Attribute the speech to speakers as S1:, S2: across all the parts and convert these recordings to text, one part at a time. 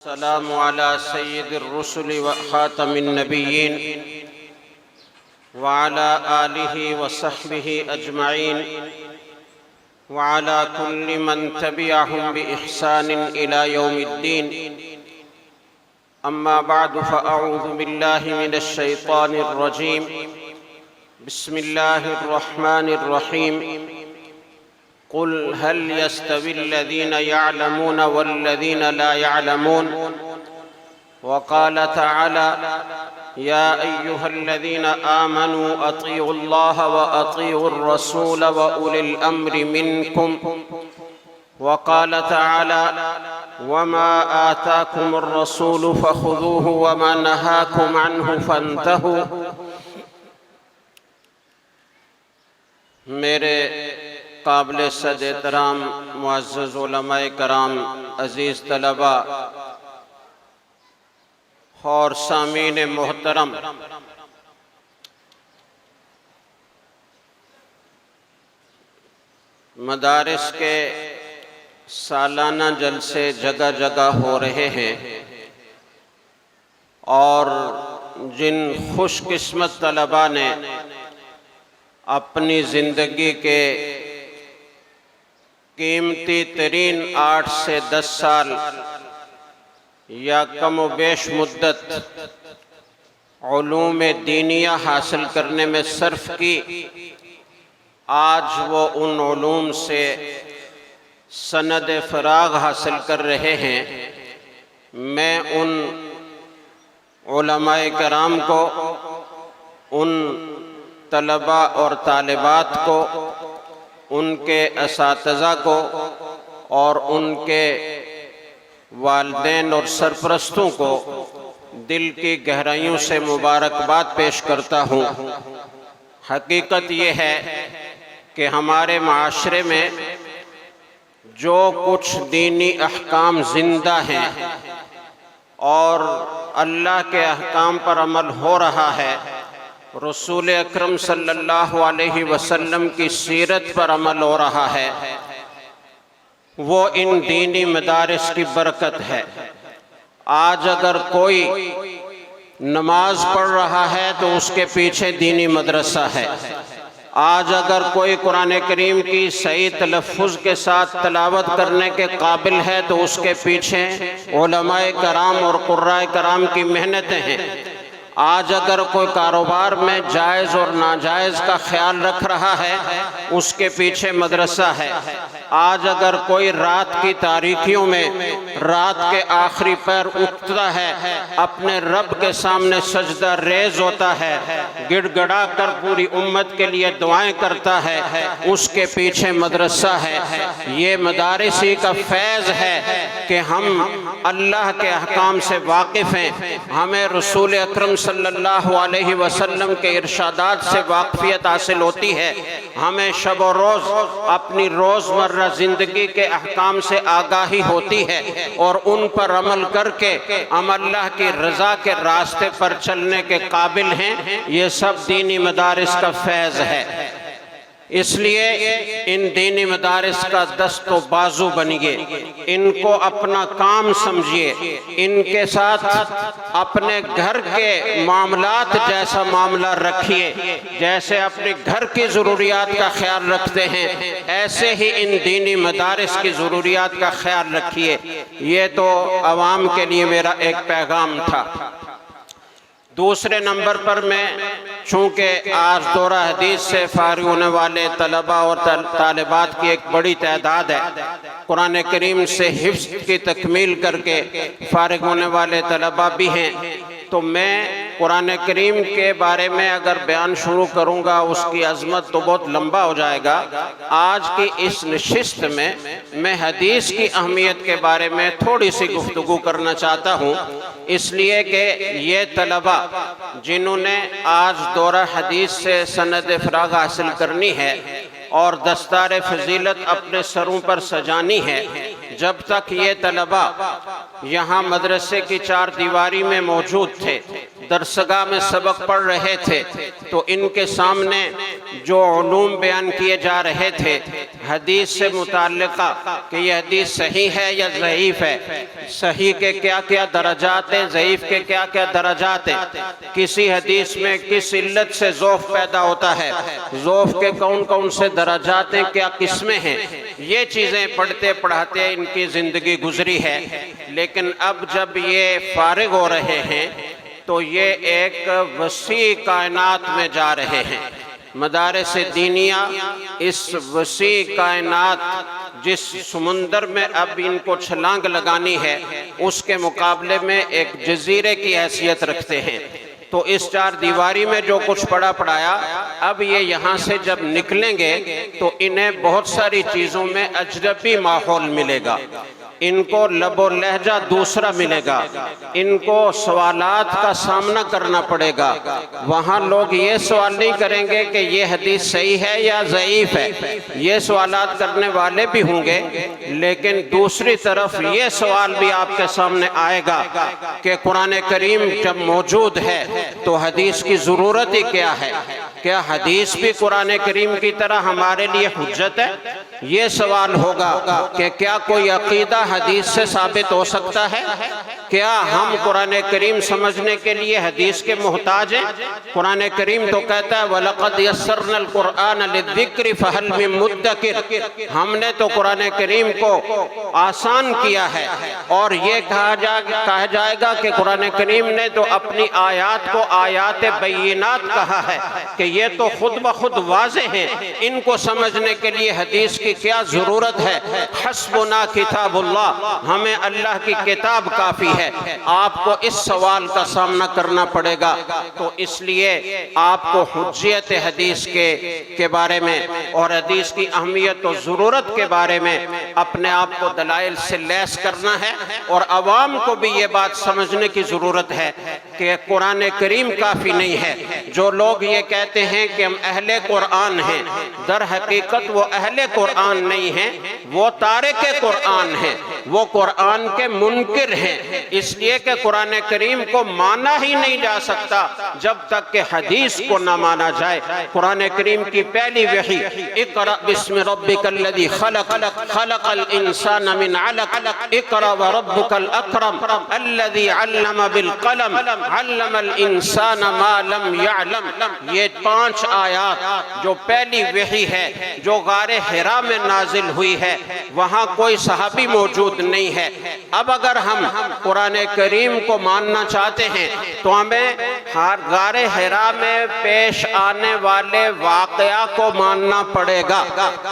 S1: सलाम अला सय्यिदिर रुसुल व खातमिन नबिय्यीन व अला आलिहि व सहबिहि अजमईन व अला कुल्लि मन तबिअहुम बि इहसानिन इला यौमिद्दीन। अम्मा बअदु फ़अऊज़ु बिल्लाहि मिनश शैतानिर रजीम। बिस्मिल्लाहिर रहमानिर रहीम। कुल हल यस्तविल्लज़ीन यअलमून वल्लज़ीन ला यअलमून। वक़ाल तआला या अय्युहल्लज़ीन आमनू अतीउल्लाह व अतीउर रसूल व उलिल अम्रि मिनकुम। वक़ाल तआला वमा आताकुमुर रसूलु फ़ख़ुज़ूहु वमा नहाकुम अन्हु फ़ंतहू। मेरे काबिल सद एहतराम मुअज़्ज़ज़ उलमाए कराम, अज़ीज़ तलबा और सामीन मोहतरम, मदारिस के सालाना जलसे जगह जगह हो रहे हैं और जिन खुशकिस्मत तलबा ने अपनी ज़िंदगी के कीमती तरीन 8 से 10 साल या कम व बेश मुद्दत उलूम दीनिया हासिल करने में सर्फ की, आज वो उन उलूम से सनद फ़राग़ हासिल कर रहे हैं। मैं उन उलमाए कराम को, उन तलबा और तालिबात को, उनके असातिज़ा को और उनके वालिदैन और सरपरस्तों को दिल की गहराइयों से मुबारकबाद पेश करता हूँ। हकीकत ये है कि हमारे माशरे में जो कुछ दीनी अहकाम ज़िंदा हैं और अल्लाह के अहकाम पर अमल हो रहा है, रसूल अकरम सल्लल्लाहु अलैहि वसल्लम की सीरत पर अमल हो रहा है, वो इन दीनी मदारिस की बरकत है। आज अगर कोई नमाज पढ़ रहा है तो उसके पीछे दीनी मदरसा है। आज अगर कोई कुरान करीम की सही तलफ़्फ़ुज़ के साथ तलावत करने के काबिल है तो उसके पीछे उलमाए कराम और कुर्राए कराम की मेहनतें हैं। आज अगर कोई कारोबार में जायज़ और नाजायज़ का ख्याल रख रहा है, उसके पीछे मदरसा है। आज अगर कोई रात की तारीकियों में रात के आखिरी पैर उठता है, अपने रब के सामने सजदा रेज़ होता है, गिड़गड़ा कर पूरी उम्मत के लिए दुआएं करता है, उसके पीछे मदरसा है। ये मदारिस ही का फैज़ है कि हम अल्लाह के अहकाम से वाकिफ़ हैं। हमें रसूल अकरम सल्लल्लाहु अलैहि वसल्लम के इरशादात से वाक़फ़ियत हासिल होती है। हमें शब और रोज़ अपनी रोज़मर्रा ज़िंदगी के अहकाम से आगाही होती है और उन पर अमल करके हम अल्लाह की रज़ा के रास्ते पर चलने के काबिल हैं। ये सब दीनी मदारिस का फैज़ है। इसलिए इन दीनी मदारिस का दस्तो बाजू बनिए, इनको अपना काम समझिए, इनके साथ अपने घर के मामलात जैसा मामला रखिए। जैसे अपने घर की ज़रूरियात का ख्याल रखते हैं, ऐसे ही इन दीनी मदारिस की ज़रूरियात का ख्याल रखिए। ये तो आवाम के लिए मेरा एक पैगाम था। दूसरे नंबर पर मैं, चूँकि आज दौरा हदीस से फारिग होने वाले तलबा और तालिबात की एक बड़ी तादाद है, कुरान करीम से हिफ्ज़ की तकमील करके फारिग होने वाले तलबा भी हैं, तो मैं कुरान करीम के बारे में अगर बयान शुरू करूँगा उसकी अज़मत तो बहुत लंबा हो जाएगा। आज की इस नशिस्त में मैं हदीस की अहमियत के बारे में थोड़ी सी गुफ्तगू करना चाहता हूँ, इसलिए कि ये तलबा जिन्होंने आज दौरा हदीस से सनद फ़राग़ हासिल करनी है और दस्तार फ़जीलत अपने सरों पर सजानी है, जब तक ये तलबा यहाँ मदरसे की चार दीवारी में मौजूद थे, दरसगाह में सबक पढ़ रहे थे तो इनके सामने जो उलूम बयान किए जा रहे थे हदीस से मुताल्लिक़ा कि यह हदीस सही है या ज़ईफ़ है, सही के क्या क्या दर्जात हैं, ज़ईफ़ के क्या क्या दर्जात हैं, किसी हदीस में किस इल्लत से ज़ौफ़ पैदा होता है, ज़ौफ़ के कौन कौन से दर्जात हैं, क्या किस्में हैं, ये चीज़ें पढ़ते पढ़ाते इनकी ज़िंदगी गुजरी है। लेकिन अब जब ये फारिग हो रहे हैं तो ये एक वसी कायनात में जा रहे हैं। मदारिस दीनिया इस वसी कायनात जिस समुंदर में अब इनको छलांग लगानी है उसके मुकाबले में एक जजीरे की हैसियत रखते हैं। तो इस चार दीवारी में जो कुछ पढ़ा पढ़ाया, अब ये यहाँ से जब निकलेंगे तो इन्हें बहुत सारी चीज़ों में अजनबी माहौल मिलेगा, इनको लबो लहजा दूसरा मिलेगा, इनको सवालात का सामना करना पड़ेगा। वहाँ लोग ये सवाल नहीं करेंगे कि ये हदीस सही है या ज़ईफ़ है, ये सवालात करने वाले भी होंगे, लेकिन दूसरी तरफ ये सवाल भी आपके सामने आएगा कि कुरान करीम जब मौजूद है तो हदीस की ज़रूरत ही क्या है, क्या हदीस भी कुरान करीम की तरह हमारे लिए हुज्जत है? ये सवाल होगा कि क्या कोई अकीदा हदीस से साबित हो सकता है? क्या हम कुरान करीम समझने के लिए हदीस के मोहताज हैं? कुरान करीम तो कहता है वलक़द यस्सरनल कुरआन लिज़्ज़िक्रि फ़हल मिन मुद्दकिर, हमने तो कुरान करीम को आसान किया है। और ये कहा जाएगा कि कुरान करीम ने तो अपनी आयात को आयात बय्यिनात कहा है कि ये तो खुद ब खुद वाज़े हैं, इनको समझने के लिए हदीस की क्या ज़रूरत है? हस्बुना किताबुल्लाह, हमें अल्लाह की किताब काफ़ी है। आपको इस सवाल का सामना करना पड़ेगा। तो इसलिए आपको हुज्जियत हदीस के बारे में और हदीस की अहमियत और ज़रूरत के बारे में अपने आप को दलाइल से लैस करना है और अवाम को भी ये बात समझने की ज़रूरत है कि कुरान करीम काफ़ी नहीं है। जो लोग ये कहते हैं कि हम अहले कुरान हैं, दर हकीकत वो अहले कुरान नहीं हैं, वो तारिके कुरान हैं, वो कुरान के मुनकिर हैं। इसलिए कि कुरान करीम को माना ही नहीं जा सकता जब तक कि हदीस को ना माना जाए। कुरान करीम की पहली वही इक़रा बिस्मि रब्बिकल्लज़ी खलक़ खलक़ल इंसान मिन अलक़ इक़रा व रब्बुकल अकरम अल्लज़ी अल्लम बिल क़लम अल्लमल इंसान मा लम यअलम। ये 5 आयात जो पहली वही है जो गारे हिरा में नाजिल हुई है, वहाँ कोई सहाबी मौजूद नहीं है। अब अगर हम कुरान करीम को मानना चाहते हैं तो हमें हर गारे हिरा में पेश आने वाले वाक़या को मानना पड़ेगा,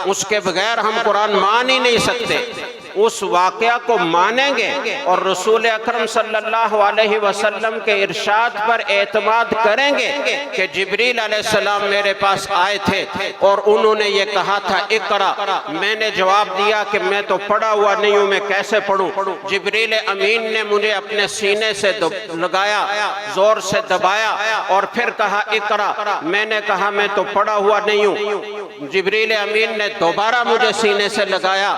S1: उसके बगैर हम कुरान मान ही नहीं सकते। उस वाक़या को मानेंगे और रसूल अकरम सल्लल्लाहु अलैहि वसल्लम के इरशाद पर एतमाद करेंगे कि जिब्रील अलैहिस्सलाम मेरे पास आए थे और उन्होंने ये कहा था इक़रा, मैंने जवाब दिया कि मैं तो पढ़ा हुआ नहीं हूँ, मैं कैसे पढ़ूँ? जिब्रील अमीन ने मुझे अपने सीने से लगाया, जोर से दबाया और फिर कहा इक़रा, मैंने कहा मैं तो पढ़ा हुआ नहीं हूँ। जिब्रील अमीन ने दोबारा मुझे सीने से लगाया,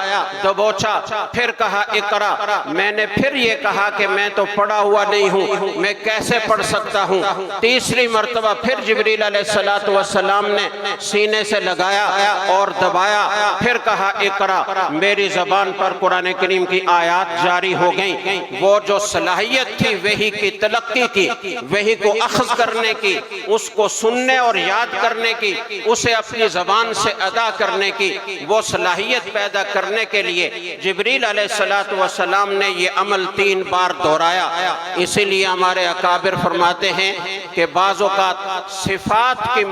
S1: दबोचा, फिर कहा इक़रा, मैंने फिर ये कहा कि मैं तो पढ़ा हुआ नहीं हूँ, मैं कैसे पढ़ सकता हूँ? तीसरी मर्तबा फिर जिब्रील अलैहिस्सलातु वस्सलाम ने सीने से लगाया और दबाया, फिर कहा इक़रा, मेरी ज़बान पर कुरान करीम की आयात जारी हो गई। वो जो सलाहियत थी वही की तलक्की की, वही को अख़ज़ करने की, उसको सुनने और याद करने की, उसे अपनी ज़बान से अदा करने की, वो सलाहियत पैदा करने के लिए जिब्रील अलैहिस्सलातु वस्सलाम ने ये अमल 3 बार दोहराया। इसीलिए हमारे अकाबिर फरमाते हैं कि बाज़ औक़ात सिफ़ात की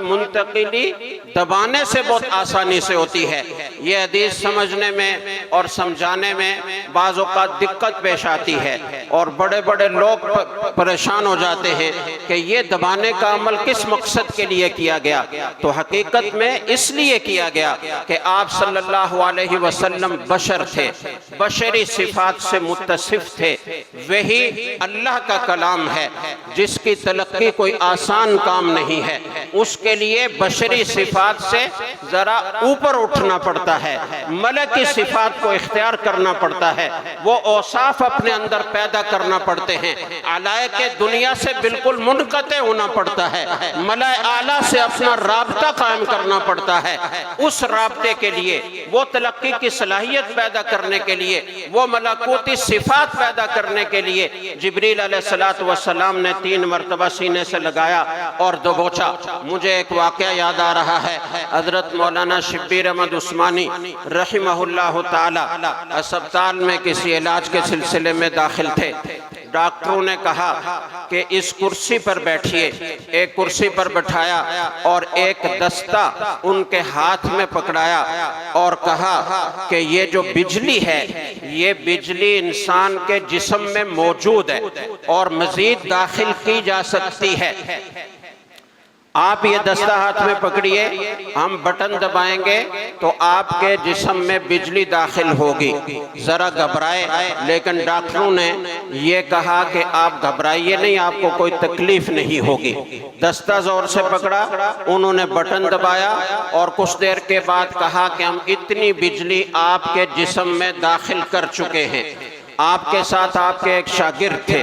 S1: मुंतक़िली दबाने से बहुत आसानी से होती है। ये हदीस समझने में और समझाने में बाज़ औक़ात दिक्कत पेश आती है और बड़े बड़े लोग परेशान हो जाते हैं कि ये दबाने का अमल किस मकसद के लिए किया गया। तो हकीकत में इसलिए किया गया कि आप सल्लल्लाहु अलैहि वसल्लम बशर थे, बशरी सिफात से मुत्तसिफ थे। वही अल्लाह का कलाम है जिसकी तलक्की कोई आसान काम नहीं है। उसके लिए बशरी सिफात से जरा ऊपर उठना पड़ता है, मलक की सिफात को इख्तियार करना पड़ता है, वो औसाफ अपने अंदर पैदा करना पड़ते हैं, आलाए के दुनिया से बिल्कुल मुनक़ते होना पड़ता है, मलाए आला से अपना राब्ता कायम करना पड़ता है। उस राब्ते के लिए, वो तलक्की की सलाहियत पैदा करने के लिए, वो मलकूती सिफात पैदा करने के लिए जिब्रील अलैहिस्सलातु वस्सलाम ने 3 मरतबा सीने से लगाया और दबोचा। मुझे एक वाक़या याद आ रहा है। हज़रत मौलाना शब्बीर अहमद उस्मानी रहिमहुल्लाह ताला अस्पताल में किसी इलाज के सिलसिले में दाखिल थे। डॉक्टरों ने कहा कि इस कुर्सी पर बैठिए। एक कुर्सी पर बैठाया और एक दस्ता उनके हाथ में पकड़ाया और कहा कि ये जो बिजली है, ये बिजली इंसान के जिस्म में मौजूद है और मजीद दाखिल की जा सकती है। आप ये दस्ता हाथ में पकड़िए, हम बटन दबाएंगे तो आपके जिस्म में बिजली दाखिल होगी। ज़रा घबराए, लेकिन डॉक्टरों ने ये कहा कि आप घबराइए नहीं, आपको कोई तकलीफ नहीं होगी। दस्ता ज़ोर से पकड़ा, उन्होंने बटन दबाया और कुछ देर के बाद कहा कि हम इतनी बिजली आपके जिस्म में दाखिल कर चुके हैं। आपके साथ आपके एक शागिर्द थे,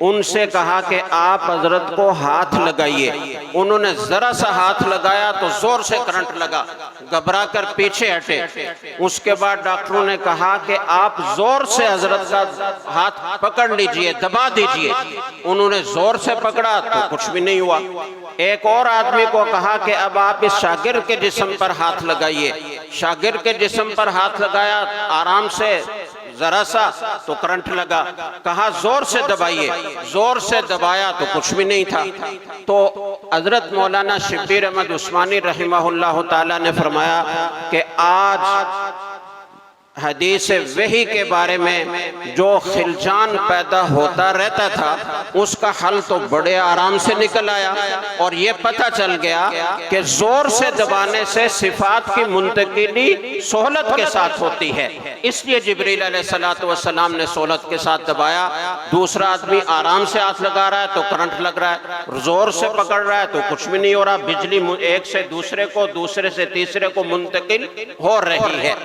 S1: उनसे कहा कि आप हजरत को हाथ लगाइए। उन्होंने जरा सा हाथ लगाया तो जोर से करंट लगा, घबरा कर पीछे हटे। उसके बाद डॉक्टरों ने कहा कि आप जोर से हजरत का हाथ पकड़ लीजिए, दबा दीजिए। उन्होंने जोर से पकड़ा तो कुछ भी नहीं हुआ। एक और आदमी को कहा कि अब आप इस शागिर्द के जिस्म पर हाथ लगाइए। शागिर्द के जिस्म पर हाथ लगाया आराम से, जरा सा तो करंट लगा। कहा जोर से दबाइए, जोर से दबाया तो कुछ भी नहीं था। तो हजरत मौलाना शब्बीर अहमद उस्मानी रहिमहुल्लाह ताला ने फरमाया कि आज हदीस वही के बारे में जो खिलजान पैदा होता रहता था, उसका हल तो बड़े आराम से निकल आया और ये पता चल गया कि जोर से दबाने से सिफात की मुंतकिली सोहलत के साथ होती है। इसलिए जिब्रील अलैहिस्सलातु वस्सलाम ने सोहलत के साथ दबाया। दूसरा आदमी आराम से हाथ लगा रहा है तो करंट लग रहा है, जोर से पकड़ रहा है तो कुछ भी नहीं हो रहा, बिजली एक से दूसरे को, दूसरे से तीसरे को मुंतकिल हो रही है।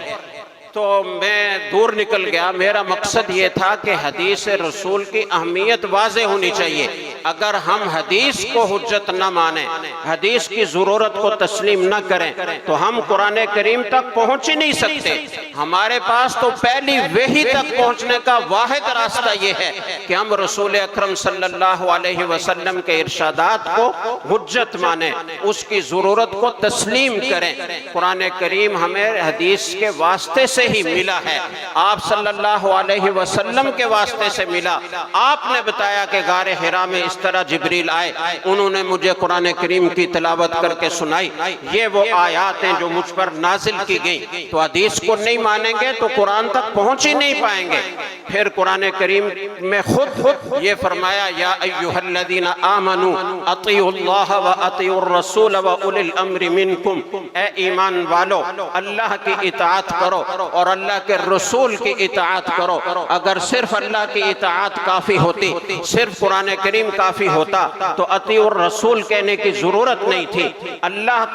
S1: तो मैं दूर निकल गया। मेरा मकसद ये था कि हदीस रसूल की अहमियत वाज़े होनी चाहिए। अगर हम हदीस को हुज्जत न माने, हदीस की ज़रूरत को तस्लीम न करें, तो हम कुरान करीम तक पहुँच ही नहीं सकते। हमारे पास तो पहली वही तक पहुँचने का वाहिद रास्ता ये है कि हम रसूल अकरम सल्लल्लाहु अलैहि वसल्लम के इरशादात को हुज्जत माने, उसकी ज़रूरत को तस्लीम करें। कुरान करीम हमें हदीस के वास्ते से ही मिला है, आप सल्लल्लाहु अलैहि वसल्लम के वास्ते से मिला। आपने बताया कि गारे हिरा में इस तरह जिब्रील आए, उन्होंने मुझे कुरान करीम की तिलावत करके सुनाई। ये वो आयात हैं जो मुझ पर नाजिल की गई। तो हदीस को नहीं मानेंगे तो कुरान तक पहुंच ही नहीं पाएंगे। फिर कुरान करीम में खुद ये फरमाया, या अय्युहल्लज़ीना आमनू अतीउल्लाह व अतीउर रसूल व उलिल अम्रि मिनकुम, ए ईमान वालो अल्लाह की इताअत करो और अल्लाह के रसूल की इताअत करो। अगर सिर्फ अल्लाह की इताअत काफ़ी होती, सिर्फ कुरान करीम काफ़ी होता, तो अतीउर रसूल कहने की ज़रूरत नहीं थी। अल्लाह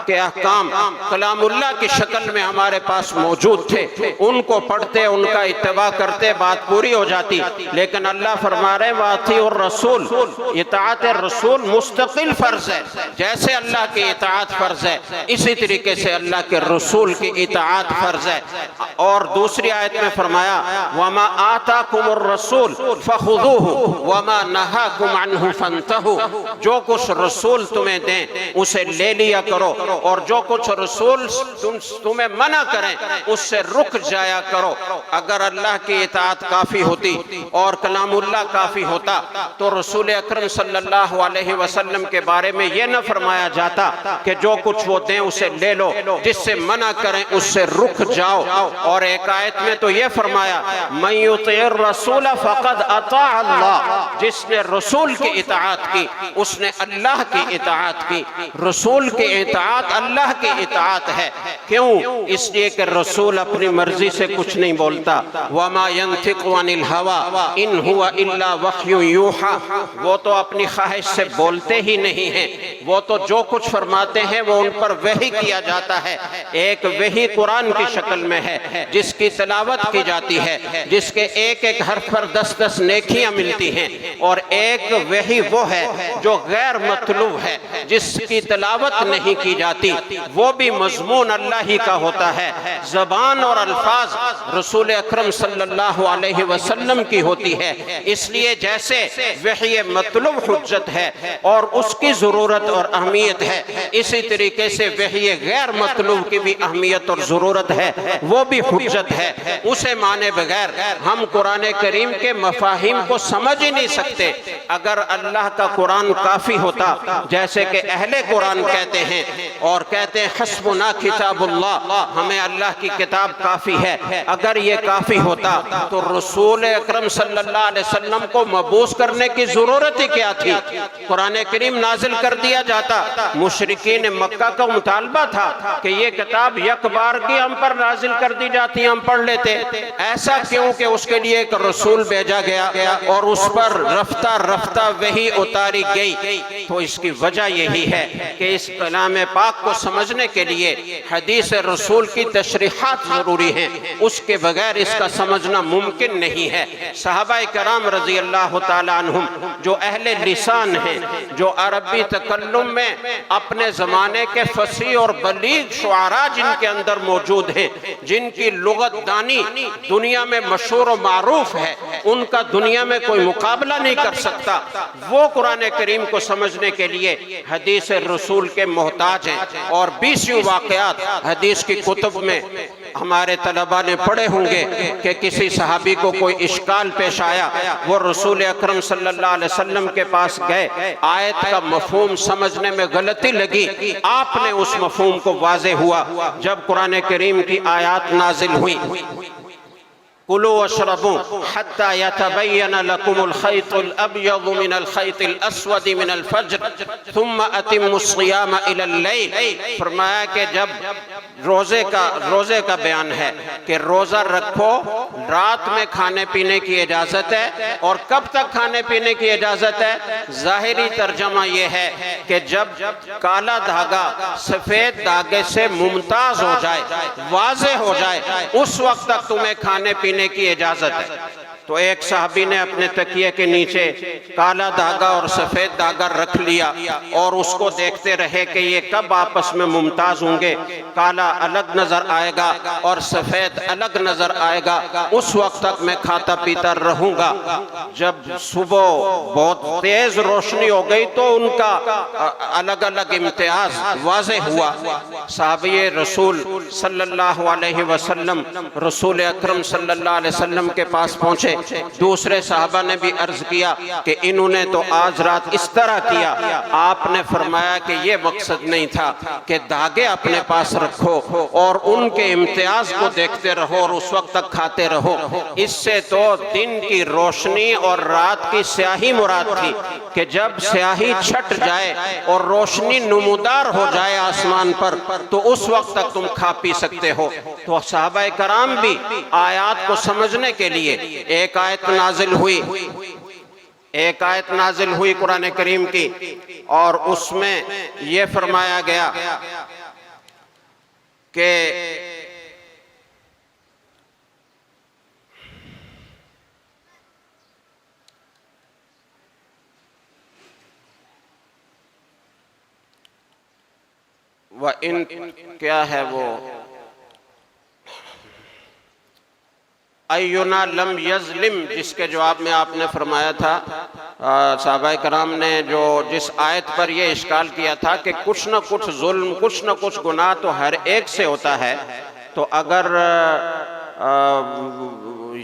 S1: के अहकाम कलामुल्लाह की शक्ल में हमारे पास मौजूद थे, उनको पढ़ते, उनका इत्तबा करते, बात पूरी हो जाती। लेकिन अल्लाह फरमा रहे हैं वातीउर रसूल, इताअत रसूल मुस्तकिल फ़र्ज़ है। जैसे अल्लाह की इताअत फ़र्ज़ है, इसी तरीके से अल्लाह के रसूल की इताअत फ़र्ज़ है। और दूसरी आयत में फरमाया, वमा आताकुमुर रसूल फखुदूहु वमा नहाकुम अन्हु फंतहु, जो कुछ रसूल तुम्हें दें उसे ले लिया करो और जो कुछ रसूल तुम्हें मना करें उससे रुक जाया करो। अगर अल्लाह की इताअत काफ़ी होती और कलामुल्लाह काफ़ी होता तो रसूल अकरम सल्लल्लाहु अलैहि वसल्लम के बारे में यह न फरमाया जाता कि जो कुछ वो दें उसे ले लो, जिससे मना करें उससे रुक जाओ। और एक आयत में तो ये फरमाया मन युतिइर रसूल फक़द अता अल्लाह, जिसने रसूल की इताअत की उसने अल्लाह की इताअत की। रसूल की इताअत अल्लाह की इताअत है। क्यों? इसलिए कि रसूल अपनी मर्जी से कुछ नहीं बोलता। वमा यंतिक़ु अनिल हवा इन हुवा इल्ला वह्युन यूहा, वो तो अपनी ख्वाहिश से बोलते ही नहीं हैं, वो तो जो कुछ फरमाते हैं वो उन पर वही किया जाता है। एक वही कुरान की शक्ल में है जिसकी तिलावत की जाती है, जिसके एक एक हर्फ पर 10-10 नेकियां मिलती हैं, और एक वही वो है जो गैर मतलूब है, जिसकी तिलावत नहीं की जाती, वो भी मजमून अल्लाह ही का होता है। ज़बान और अल्फाज रसूल अकरम सल्लल्लाहु अलैहि वसल्लम की होती है। इसलिए जैसे वही मतलूब हुज्जत है और उसकी ज़रूरत और अहमियत है, इसी तरीके से वही गैर मतलूब की भी अहमियत और ज़रूरत है, वो भी हुज्जत है। उसे माने बगैर हम कुरान करीम के मफाहिम को समझ ही नहीं सकते। अगर अल्लाह का कुरान काफ़ी होता, जैसे कि अहले कुरान कहते हैं और कहते हैं हस्बुना किताबुल्लाह, हमें अल्लाह की किताब काफ़ी है, अगर ये काफ़ी होता तो रसूल अकरम सल्लल्लाहु अलैहि वसल्लम को मबूस करने की ज़रूरत ही क्या थी? कुरान करीम नाजिल कर दिया जाता। मुशरिकीन मक्का का मुतालबा था कि ये किताब यक बार की हम पर नाजिल कर दी जाती, हम पढ़ लेते। ऐसा क्यों कि उसके लिए एक रसूल भेजा गया और उस पर रफ्ता रफ्ता वही उतारी गई। तो इसकी वजह यही है कि इस कलाम पाक को समझने के लिए हदीस रसूल की तशरीहात ज़रूरी हैं, उसके बगैर इसका समझना मुमकिन नहीं है। सहाबाए कराम रज़ी अल्लाह तआला अन्हुम जो अहले लिसान हैं, जो अरबी तकल्लुम में अपने ज़माने के फसी और बलीग शुआरा जिनके अंदर मौजूद हैं, जिनकी लुगत दानी दुनिया में मशहूर और मारूफ है, उनका दुनिया में कोई मुकाबला नहीं कर सकता। वो कुरान करीम को समझने के लिए हदीस रसूल के मोहताज हैं। और 20 वाक़यात हदीस की कुतुब में हमारे तलबा ने पढ़े होंगे कि किसी सहाबी को कोई इश्काल पेश आया, वो रसूल अकरम सल्लल्लाहु अलैहि वसल्लम के पास गए, आयत का मफहूम समझने में गलती लगी, आपने उस मफहूम को वाज़े हुआ। जब कुरान करीम की आयत नाजिल हुई, कुलू वशरबू हत्ता यतबय्यन लकुमुल खैतुल अब्यदु मिनल खैतिल अस्वदि मिनल फज्र थुम्मा अतिम्मुस सियाम इलल लैल, फरमाया कि जब रोज़े का बयान है कि रोज़ा रखो, रात में खाने पीने की इजाज़त है। और कब तक खाने पीने की इजाज़त है? ज़ाहिरी तर्जमा ये है कि जब काला धागा सफ़ेद धागे से मुमताज़ हो जाए, वाज़े हो जाए, उस वक्त तक तुम्हें खाने पीने की इजाज़त है। तो एक साहबी ने अपने तकिए के नीचे काला धागा और सफ़ेद धागा रख लिया और उसको देखते रहे कि ये कब आपस में मुमताज़ होंगे, काला अलग नज़र आएगा और सफ़ेद अलग नज़र आएगा, उस वक्त तक मैं खाता पीता रहूँगा। जब सुबह बहुत तेज़ रोशनी हो गई तो उनका अलग अलग इम्तियाज़ वाज़े हुआ। साहबी रसूल सल्लल्लाहु अलैहि वसल्लम रसूल अकरम सल्लल्लाहु अलैहि वसल्लम के पास पहुँचे। दूसरे साहबा ने भी अर्ज किया कि इन्होंने तो आज रात इस तरह किया। आपने फरमाया कि ये मकसद नहीं था कि धागे अपने पास रखो और उनके इम्तियाज को देखते रहो और उस वक्त तक खाते रहो। इससे तो दिन की रोशनी और रात की स्याही मुराद थी कि जब स्याही छट जाए और रोशनी नुमुदार हो जाए आसमान पर, तो उस वक्त तक तुम खा पी सकते हो। तो सहाबाए कराम भी आयात को समझने के लिए एक आयत नाजिल हुई कुरान करीम की, और उसमें यह फरमाया गया कि वह इन क्या है वो अय्युना लम यज़लिम, जिसके जवाब में आपने फरमाया था सहाबाए कराम ने जो जिस आयत पर यह इश्काल किया था कि कुछ न कुछ जुल्म, कुछ न कुछ गुनाह तो हर एक से होता है। तो अगर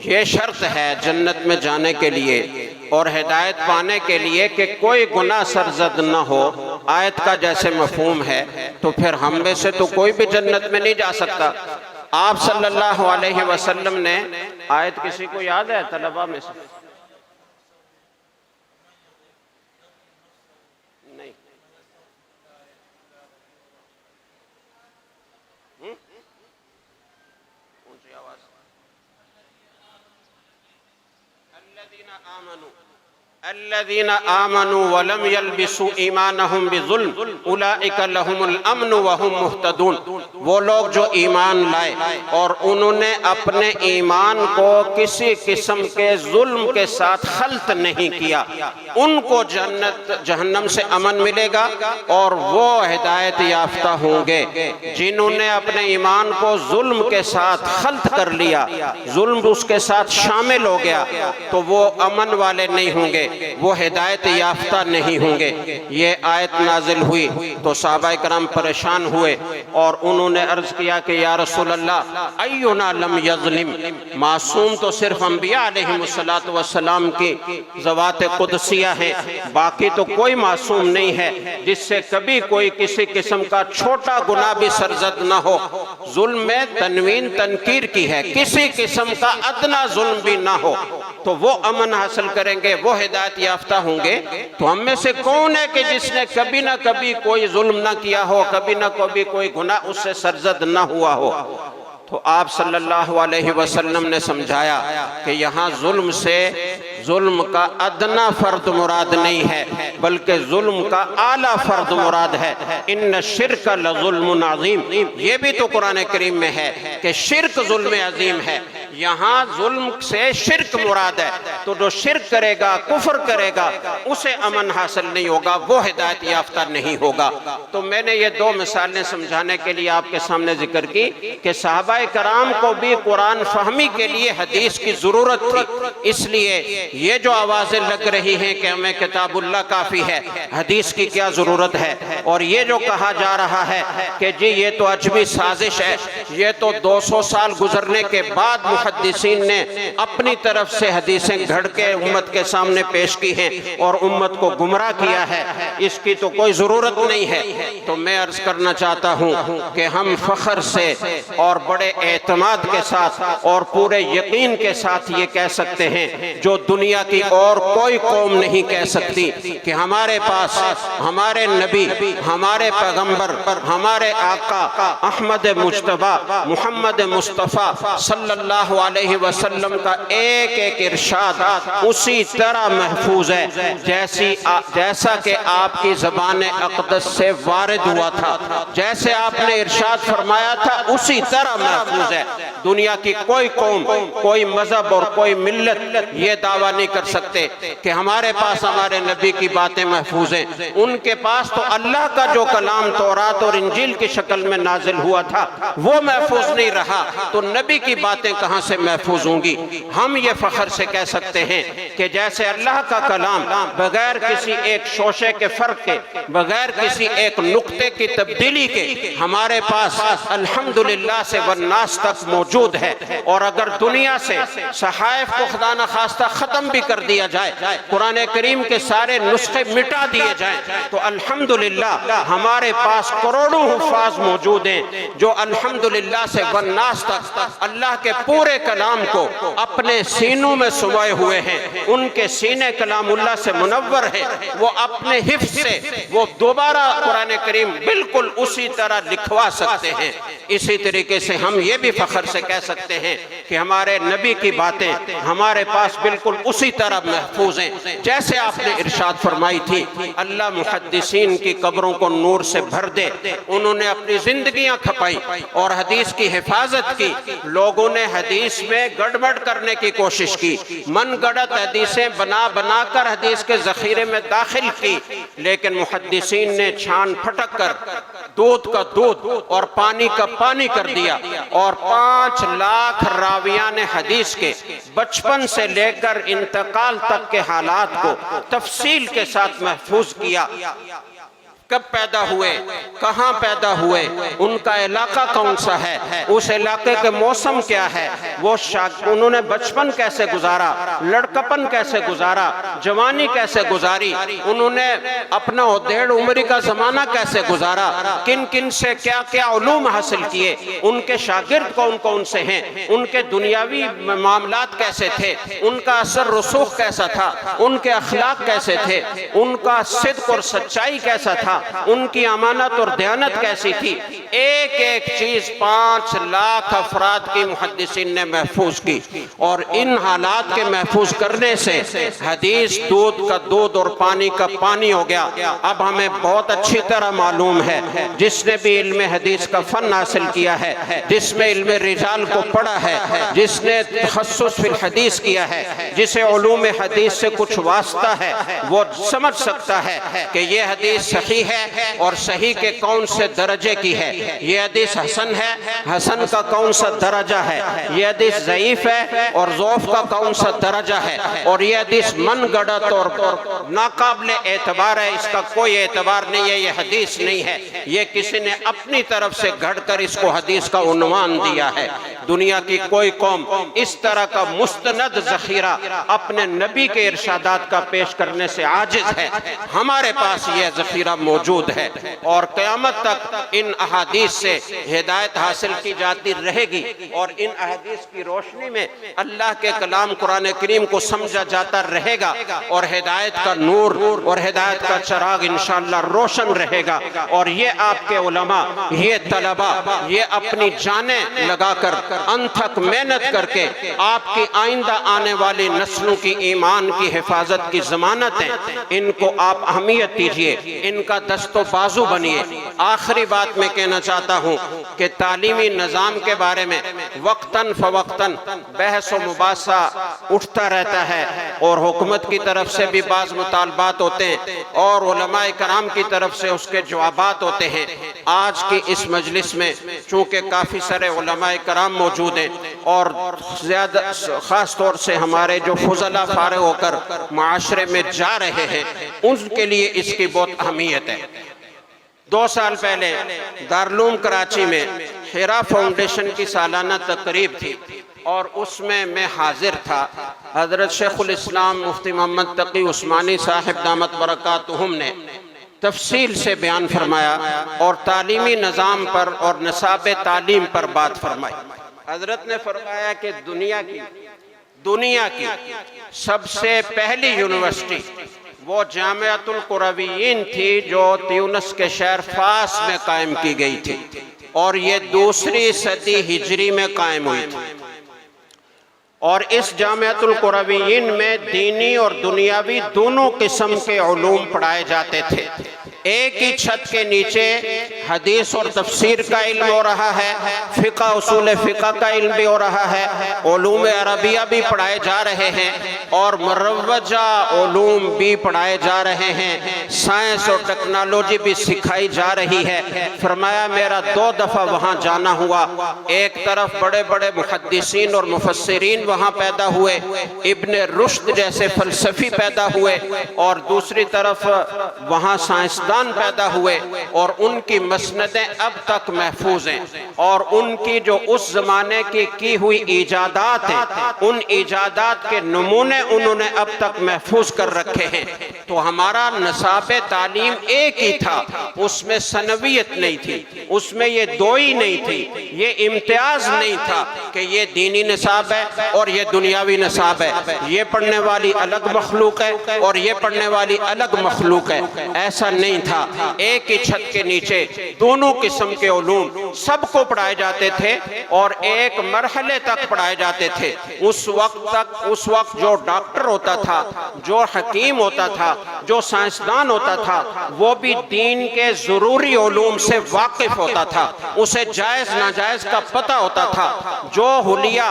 S1: ये शर्त है जन्नत में जाने के लिए और हिदायत पाने के लिए कि कोई गुनाह सरजद न हो, आयत का जैसे मफहूम है, तो फिर हम में से तो कोई भी जन्नत में नहीं जा सकता। आप सल्लल्लाहु अलैहि वसल्लम ने, आयत किसी को याद है तलबा में से? नहीं। ऊंची आवाज। अल्लज़ीना आमनू वलम यल्बिसू ईमानहुम बिज़ुल्म उलाइका लहुमुल अम्नु वहुम मुहतदून। वो लोग जो ईमान लाए और उन्होंने अपने ईमान को किसी किस्म के जुल्म के साथ खल्त नहीं किया, उनको जन्नत जहन्नम से अमन मिलेगा और वो हिदायत याफ्ता होंगे। जिन्होंने अपने ईमान को जुल्म के साथ खल्त कर लिया, जुल्म उसके साथ शामिल हो गया, तो वो अमन वाले नहीं होंगे, वो हिदायत याफ्ता नहीं होंगे। ये आयत नाजिल हुई तो सहाबाए कराम परेशान हुए और उन्होंने अर्ज किया कि या रसूल अल्लाह, अय्युना लम यज़लिम। मासूम तो सिर्फ अंबिया अलैहिमुस्सलातु वस्सलाम की ज़वात कुदसिया है, बाकी तो कोई मासूम नहीं है जिससे कभी कोई किसी किस्म का छोटा गुनाह भी सरजद न हो। जुल्म में तनवीन तनकीर की है, किसी किस्म का अदना जुल्म भी ना हो, तो वो अमन हासिल करेंगे, वो हिदायत याफ्ता होंगे। तो हम में से कौन है कि जिसने कभी ना कभी कोई जुल्म ना किया हो, कभी ना कभी कोई गुनाह उससे सरजद ना हुआ हो? तो आप सल्लल्लाहु अलैहि वसल्लम ने समझाया कि यहाँ जुल्म से जुल्म का अदना फर्द मुराद नहीं है, बल्कि जुल्म का आला फर्द मुराद है। इन्न शिर्क लजुल्मुन अज़ीम, ये भी तो कुरान करीम में है कि शिर्क जुल्म अजीम है। यहाँ जुल्म से शिर्क मुराद है, तो जो शिर्क करेगा, कुफ्र करेगा, उसे अमन हासिल नहीं होगा, वो हिदायत याफ्ता नहीं होगा। तो मैंने ये दो मिसालें समझाने के लिए आपके सामने जिक्र की कि सहाबाए कराम को भी कुरान फहमी के लिए हदीस की ज़रूरत थी। इसलिए ये जो आवाज़ें लग रही हैं कि हमें किताबुल्लाह काफ़ी है, हदीस की क्या ज़रूरत है, और ये जो कहा जा रहा है कि जी ये तो अजमी साजिश है, ये तो 200 साल गुजरने के बाद मुहद्दिसीन ने अपनी तरफ से हदीसें घड़ के उम्मत के सामने पेश की हैं और उम्मत को गुमराह किया है, इसकी तो कोई ज़रूरत नहीं है। तो मैं अर्ज़ करना चाहता हूँ कि हम फ़ख्र से और बड़े एतमाद के साथ और पूरे यकीन के साथ ये कह सकते हैं, जो दुनिया की और कोई कौम नहीं कह सकती, कि हमारे पास हमारे नबी, हमारे पैगंबर, हमारे आका अहमद मुज्तबा मुहम्मद मुस्तफ़ा सल्लल्लाहु अलैहि वसल्लम का एक एक इरशाद उसी तरह महफूज है जैसा कि आपकी ज़बान अक़दस से वारिद हुआ था, जैसे आपने इरशाद फरमाया था उसी तरह महफूज है। दुनिया की कोई कौम, कोई मजहब और कोई मिल्लत ये दावा नहीं कर सकते कि हमारे पास हमारे नबी की बातें महफूज हैं। उनके पास तो अल्लाह का जो कलाम तौरात और इंजील की शक्ल में नाजिल हुआ था वो महफूज नहीं रहा, तो नबी की बातें कहाँ से महफूज होंगी? हम ये फख्र से कह सकते हैं कि जैसे अल्लाह का कलाम बगैर किसी एक शोशे के फर्क के, बगैर किसी एक नुक्ते की तब्दीली के हमारे पास अल्हम्दुलिल्लाह से वन्नास तक मौजूद है, और अगर दुनिया से सहाइफ को खुदा न खास्ता खत्म भी कर दिया जाए, कुरान करीम के सारे नुस्खे मिटा दिए जाएं, तो अल्हम्दुलिल्लाह हमारे पास करोड़ों हुफ़ाज़ मौजूद हैं जो अल्हम्दुलिल्लाह से वन्नास तक अल्लाह के पूरे कलाम को अपने सीनों में सुमाए हुए हैं। उनके सीने कलामुल्लाह से मुनव्वर है, वो अपने हिफ्ज़ से वो दोबारा कुरान करीम बिल्कुल उसी तरह लिखवा सकते हैं। इसी तरीके से हम ये भी फख्र से कह सकते हैं कि हमारे नबी की बातें हमारे पास बिल्कुल उसी तरह महफूज हैं जैसे आपने इरशाद फरमाई थी। अल्लाह मुहद्दिसीन की कब्रों को नूर से भर दे। उन्होंने अपनी जिंदगियां खपाई और हदीस की हिफाजत की। लोगों ने हदीस में गड़बड़ करने की कोशिश की, मन गढ़ंत हदीसें बना बना कर हदीस के जखीरे में दाखिल की, लेकिन मुहद्दिसीन ने छान फटक कर दूध का दूध और पानी का पानी कर दिया, और 5 लाख रावियान हदीस के बचपन से लेकर इंतकाल तक के हालात को तफसील के साथ महफूज किया। कब पैदा हुए, कहाँ पैदा हुए, उनका इलाका कौन सा है, उस इलाके के मौसम क्या है, वो उन्होंने बचपन कैसे गुजारा, लड़कपन कैसे गुजारा, जवानी कैसे गुजारी, उन्होंने अपना डेढ़ उम्र का ज़माना कैसे गुजारा, किन किन से क्या क्या उलूम हासिल किए, उनके शागिर्द कौन कौन से हैं, उनके दुनियावी मामलात कैसे थे, उनका असर रसूख कैसा था, उनके अखलाक कैसे थे, उनका सिद्क और सच्चाई कैसा था, उनकी अमानत और दयानत कैसी थी। एक एक चीज 5 लाख अफराद की मुहद्दिसीन ने महफूज की, और इन हालात के महफूज करने से हदीस दूध का दूध और पानी का पानी हो गया। अब हमें बहुत अच्छी तरह मालूम है, जिसने भी इल्म हदीस का फन हासिल किया है, जिसमें इल्म रिजाल को पढ़ा है, जिसने तखस्सुस फिल हदीस किया है, जिसे उलूम हदीस से कुछ वास्ता है, वो समझ सकता है कि ये हदीस सही है और सही के कौन से दर्जे की है, ये हदीस हसन है, हसन का कौन सा दर्जा है, ये हदीस ज़ईफ है और ज़ौफ का कौन सा दर्जा है, और ये हदीस मनगढ़ंत और नाकाबिले एतबार है, इसका कोई एतबार नहीं है, ये हदीस नहीं है, ये किसी ने अपनी तरफ से घड़कर इसको हदीस का उन्वान दिया है। दुनिया की कोई कौम इस तरह का मुस्तनद ज़ख़ीरा अपने नबी के इरशादात का पेश करने से आजिज है। हमारे पास यह ज़ख़ीरा मौजूद है और क़यामत तक इन अहादीस से हिदायत हासिल की जाती रहेगी, और इन अहादीस की रोशनी में अल्लाह के कलाम कुरान करीम को समझा जाता रहेगा, और हिदायत का नूर और हिदायत का चिराग इंशाअल्लाह रोशन रहेगा। और ये आपके उलमा, ये तलबा, ये अपनी जानें लगाकर अनथक मेहनत करके आपकी आइंदा आने वाली नस्लों की ईमान की हिफाजत की ज़मानत है, इनको आप अहमियत दीजिए, इनका दस्तो बाजू बनिए। आखिरी बात मैं कहना चाहता हूँ कि तालीमी निज़ाम के बारे में वक्तन फ़वक्तन बहस व मुबासा उठता रहता है, और हुकूमत की तरफ से भी बाज़ मुतालबात होते हैं और उलमाए कराम की तरफ से उसके जवाबात होते हैं। आज की इस मजलिस में चूँकि काफ़ी सारे उलमाए कराम मौजूद हैं, और ज़्यादा ख़ास तौर से हमारे जो फुज़ला फारिग होकर माशरे में जा रहे हैं, उनके लिए इसकी बहुत अहमियत है। 2 साल पहले दारुल कराची में हिरा फाउंडेशन की सालाना तकरीब थी, और उसमें मैं हाजिर था। हज़रत शेखुल इस्लाम मुफ्ती मोहम्मद तकी उस्मानी साहिब दामत बरकातुहुम ने तफसील से बयान फरमाया और तालीमी निज़ाम पर और निसाब तालीम पर बात फरमाई। हज़रत ने फरमाया कि दुनिया की सबसे पहली यूनिवर्सिटी वो जामिअतुल थी, जो ट्यूनिस के शहर फास में कायम की गई थी, और ये 2री सदी हिजरी में कायम हुई थी। और इस जामिअतुल में दीनी और दुनियावी दोनों किस्म के उलूम पढ़ाए जाते थे। एक ही छत के नीचे हदीस और तफसीर का इल्म हो रहा है, फ़िक़्ह उसूल फ़िक़्ह का इल्म भी हो रहा है, उलूम अरबिया भी पढ़ाए जा रहे हैं, और मुरव्वजा उलूम भी पढ़ाए जा रहे हैं, साइंस और टेक्नोलॉजी भी सिखाई जा रही है। फरमाया मेरा 2 दफ़ा वहाँ जाना हुआ। एक तरफ बड़े बड़े मुहद्दिसीन और मुफस्सिरीन वहाँ पैदा हुए, इब्न रुश्द जैसे फ़लसफ़ी पैदा हुए, और दूसरी तरफ वहाँ साइंसदान पैदा हुए, और उनकी मसनदें अब तक महफूज हैं, और उनकी जो उस ज़माने की हुई ईजादात हैं, उन ईजादात के नमूने उन्होंने अब तक महफूज कर रखे हैं। तो हमारा निसाब तालीम एक ही था, उसमें सनवियत नहीं थी, उसमें ये 2 ही नहीं थी, ये इम्तियाज नहीं था कि ये दीनी निसाब है और ये दुनियावी निसाब है, ये पढ़ने वाली अलग मखलूक है और ये पढ़ने वाली अलग मखलूक है। ऐसा नहीं था। एक ही छत के नीचे दोनों किस्म के उलूम सबको पढ़ाए जाते थे, और एक मरहले तक पढ़ाए जाते थे। उस वक्त जो डॉक्टर होता था, जो हकीम होता था, जो साइंसदान होता था, वो भी दीन के ज़रूरी उलूम से वाकिफ होता था, उसे जायज़ नाजायज़ का पता होता था। जो हुलिया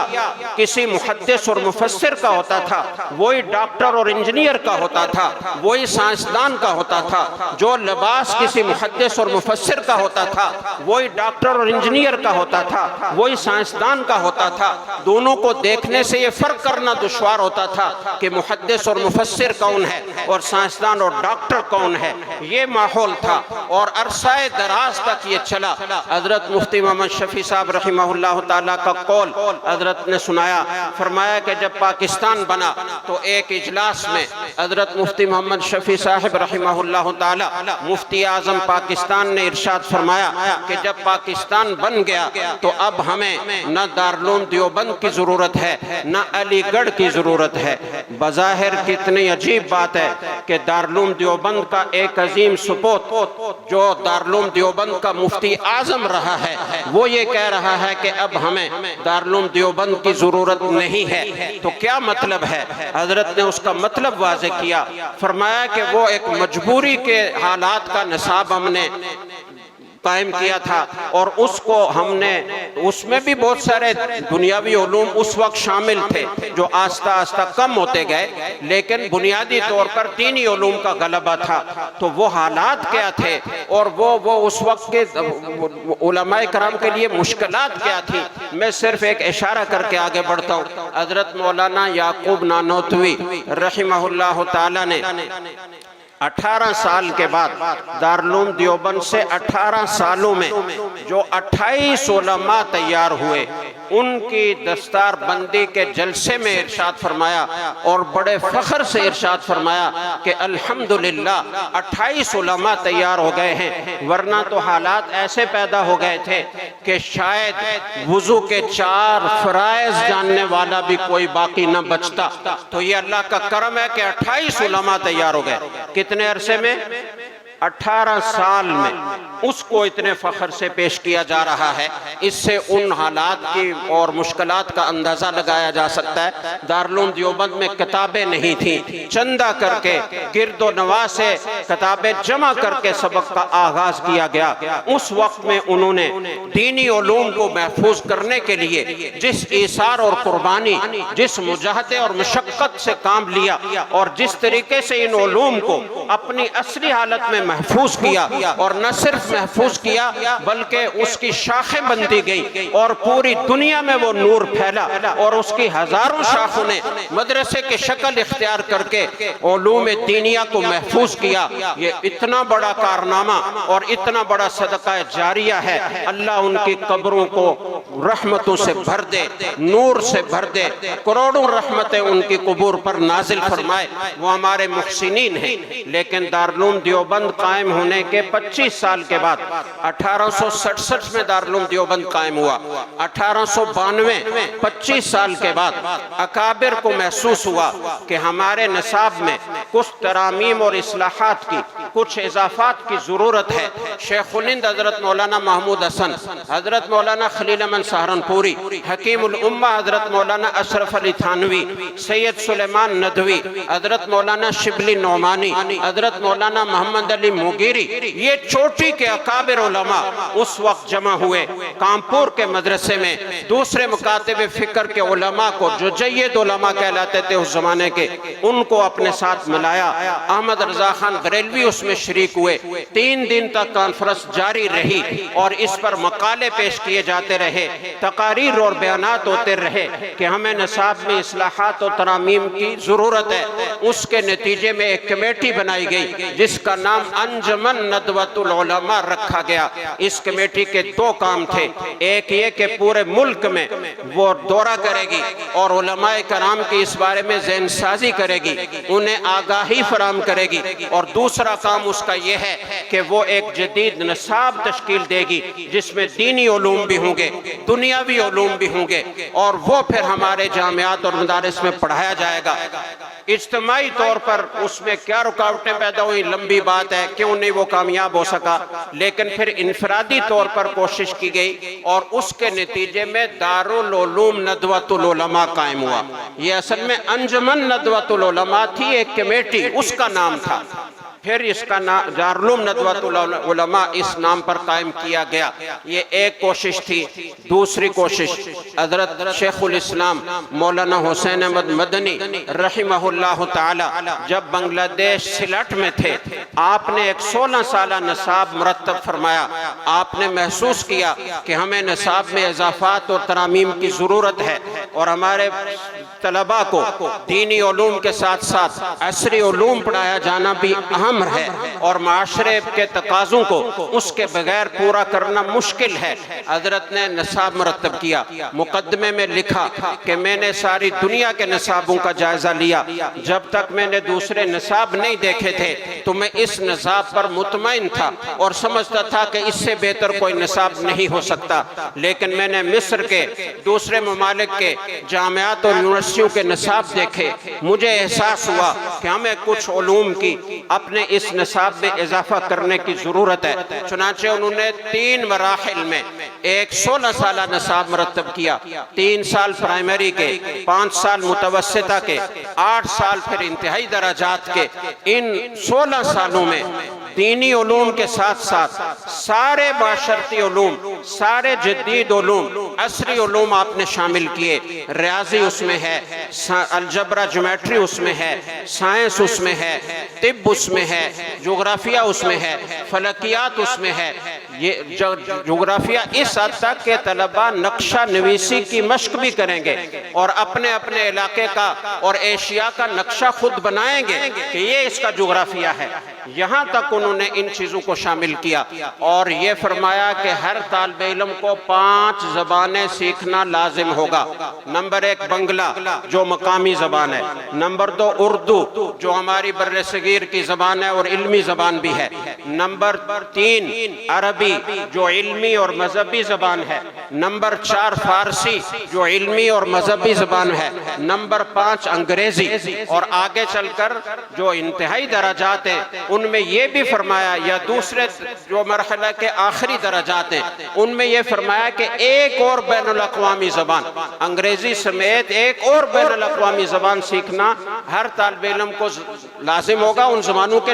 S1: किसी मुहद्दिस और मुफस्सिर का होता था, वही डॉक्टर और इंजीनियर का होता था, वही साइंसदान का होता था। जो लिबास किसी मुहद्दिस और मुफस्सिर का होता था, वही डॉक्टर डॉक्टर और इंजीनियर का होता था, वही साइंसदान का होता था। दोनों को देखने से ये फर्क करना दुश्वार होता था कि मुहद्दिस और मुफस्सिर कौन है और साइंसदान और डॉक्टर कौन है। ये माहौल था और अरसाए दराज तक ये चला। हजरत मुफ्ती मोहम्मद शफी साहब रहिमहुल्लाह ताला का कौल हजरत ने सुनाया, फरमाया कि जब पाकिस्तान बना तो एक इजलास में हजरत मुफ्ती मोहम्मद शफी साहब रहिमहुल्लाह ताला मुफ्ती आजम पाकिस्तान ने इरशाद फरमाया कि जब पाकिस्तान बन गया तो अब हमें न दारुल देवबंद की जरूरत है न अलीगढ़ की जरूरत है। बज़ाहिर कितनी अजीब बात है कि दारुल देवबंद का एक अजीम सुपूत जो दारुल देवबंद का मुफ्ती आजम रहा है वो ये कह रहा है कि अब हमें दारुल देवबंद की जरूरत नहीं है। तो क्या मतलब है? हजरत ने उसका मतलब वाज़ेह किया, फरमाया कि वो एक मजबूरी के हालात का निसाब हमने कायम किया था और उसको हमने, उसमें भी बहुत सारे दुनियावी उलूम उस वक्त शामिल थे जो आस्ता आस्ता कम होते गए, लेकिन बुनियादी तौर पर दीनी उलूम का गलबा था। तो वो हालात क्या थे और वो उस वक्त के उलमाए कराम के लिए मुश्किलात क्या थी, मैं सिर्फ एक इशारा करके आगे बढ़ता हूँ। हजरत मौलाना याकूब नानोतवी रहिमहुल्लाह ताला ने 18 साल के बाद दारुल देवबंद से 18 सालों में जो 28 उलमा तैयार हुए उनकी दस्तार बंदी के जलसे में इरशाद फरमाया और बड़े फख्र से इरशाद फरमाया कि अल्हम्दुलिल्लाह 28 उलमा तैयार हो गए हैं, वरना तो हालात ऐसे पैदा हो गए थे कि शायद वुजू के 4 फराइज जानने वाला भी कोई बाकी न बचता। तो ये अल्लाह का करम है कि 28 उलमा तैयार हो गए। कितने अरसे में? 18 साल में उसको इतने फख्र से पेश किया जा रहा है। इससे उन हालात की और मुश्किलात का अंदाज़ा लगाया जा सकता है। दारुल देवबंद में किताबें नहीं थी, चंदा करके गिरदो नवा से किताबें जमा करके सबक का आगाज किया गया। उस वक्त में उन्होंने दीनी उलूम को महफूज करने के लिए जिस ईसार और कुर्बानी, जिस मुजाहदे और मशक्क़त से काम लिया और जिस तरीके से इन उलूम को अपनी असली हालत में महफूज किया, और न सिर्फ महफूज किया बल्कि उसकी शाखें बनती गई और पूरी दुनिया में वो नूर फैला और उसकी हजारों शाखों ने मदरसे की शक्ल इख्तियार करके उलूम दीनिया को महफूज किया। ये इतना बड़ा कारनामा और इतना बड़ा सदका जारिया है। अल्लाह उनकी कब्रों को रहमतों से भर दे, नूर से भर दे, करोड़ों रहमतें उनकी कबूर पर नाजिल फरमाए। वो हमारे मुहसिनीन हैं। लेकिन दारुल देवबंद कायम होने के 25 साल के बाद 1867 में दारुल देवबंद कायम हुआ। 1892 25 साल के बाद अकाबिर को महसूस हुआ कि हमारे निसाब में कुछ तरामीम और इस्लाहात की, कुछ इजाफात की ज़रूरत है। शेखुल हिंद हजरत मौलाना महमूद हसन, हजरत मौलाना खलील अमन सहारनपुरी, हकीमुल उम्मा हजरत मौलाना अशरफ अली थानवी, सैयद सुलेमान नदवी, हजरत मौलाना शिबली नौमानी, हजरत मौलाना मोहम्मद अली मुगीरी, ये चोटी के अकाबिर उलमा उस वक्त जमा हुए कानपुर के मदरसे में। दूसरे मुकातिब फिक्र के उलमा को, जो जय्यद उलमा कहलाते थे उस जमाने के, उनको अपने साथ मिलाया। अहमद रजा खान बरेलवी उसमें शरीक हुए। 3 दिन तक कॉन्फ्रेंस जारी रही और इस पर मकाले पेश किए जाते रहे, तकारीर और बयानात होते रहे कि हमें निसाब में इस्लाहात और तरामीम की जरूरत है। उसके नतीजे में एक कमेटी बनाई गई जिसका नाम अंजुमन नदवतुल उलमा रखा गया। इस कमेटी के 2 काम थे। एक ये कि पूरे मुल्क में वो दौरा करेगी और उलमाए कराम की इस बारे में ज़हनसाज़ी करेगी, उन्हें आगाही फराम करेगी। और दूसरा काम उसका ये है कि वो एक जदीद निसाब तश्कील देगी जिसमें दीनी उलूम भी होंगे, दुनियावी उलूम भी होंगे, और वो फिर हमारे जामियात और मदारिस में पढ़ाया जाएगा। इज्तिमाई तौर पर उसमें क्या रुकावटें पैदा हुई, लंबी बात है, क्यों नहीं वो कामयाब हो सका। लेकिन फिर इनफरादी तौर पर कोशिश की गई और उसके नतीजे में दारुल उलूम नदवतुल उलमा कायम हुआ। ये असल में अंजुमन नदवतुल उलमा थी, एक कमेटी उसका नाम था। फिर इसका दारुल नदवतुल उलमा इस नाम पर कायम किया गया। ये एक कोशिश थी। दूसरी कोशिश हजरत शेखुल इस्लाम मौलाना हुसैन अहमद मदनी रहिमहुल्लाह ताला जब बांग्लादेश सिलट में थे, आपने एक 16 साला निसाब मुरत्तब फरमाया। आपने महसूस किया कि हमें निसाब में इजाफात और तरामीम की ज़रूरत है और हमारे तलबा को दीनी उलूम के साथ साथ असरी उलूम पढ़ाया जाना भी अहम है और माशरे के तकाज़ों को उसके बगैर पूरा करना मुश्किल है। हजरत ने निसाब मुरत्तब किया। मुकदमे में लिखा कि मैंने सारी दुनिया के निसाबों का जायज़ा लिया, जब तक मैंने दूसरे निसाब नहीं देखे थे तो मैं इस निसाब पर मुतमईन था और समझता था कि इससे बेहतर कोई निसाब नहीं हो सकता। लेकिन मैंने मिस्र के दूसरे ममालिक के जामियात और यूनिवर्सिटियों के निसाब देखे, मुझे एहसास हुआ कि हमें कुछ उलूम की अपने इस निसाब में इजाफा करने की ज़रूरत है। चुनांचे उन्होंने 3 मराहिल में एक 16 साला निसाब मुरत्तब किया। 3 साल प्राइमरी के, 5 साल मुतवस्सिता के, 8 साल फिर इंतहाई दराजात के। इन 16 सालों में दीनी उलूम के साथ साथ सारे माशरती उलूम, सारे जदीद उलूम, असरी उलूम आपने शामिल किए। रियाजी उसमें है, अलजबरा ज्योमेट्री उसमें है, साइंस उसमें है, तिब उसमें है, जोग्राफिया उसमें है, फलकियात उसमें है। ये जोग्राफिया इस हद तक के तलबा नक्शा नवीसी की मश्क भी करेंगे और अपने अपने इलाके का और एशिया का नक्शा खुद बनाएंगे कि ये इसका जोग्राफिया है। यहाँ तक उन्होंने इन चीज़ों को शामिल किया और ये फरमाया कि हर तालिबे इल्म को 5 ज़बानें सीखना लाजिम होगा। नंबर 1 बंगला जो मकामी ज़बान है, नंबर 2 उर्दू जो हमारी बर्रे सगीर की ज़बान है और इल्मी ज़बान भी है, नंबर 3 अरबी जो इल्मी और मजहबी ज़बान है, नंबर 4 फारसी जो इल्मी और मजहबी ज़बान है, नंबर 5 अंग्रेज़ी। और आगे चलकर जो इंतहाई दराजात हैं उनमें ये भी फरमाया, या दूसरे जो मरहला के आखिरी दराजात हैं उनमें ये फरमाया कि एक और बैनुल अक़वामी ज़बान, अंग्रेज़ी समेत एक और बैनुल अक़वामी ज़बान सीखना हर तालिबे इल्म को लाजिम होगा। उन ज़बानों के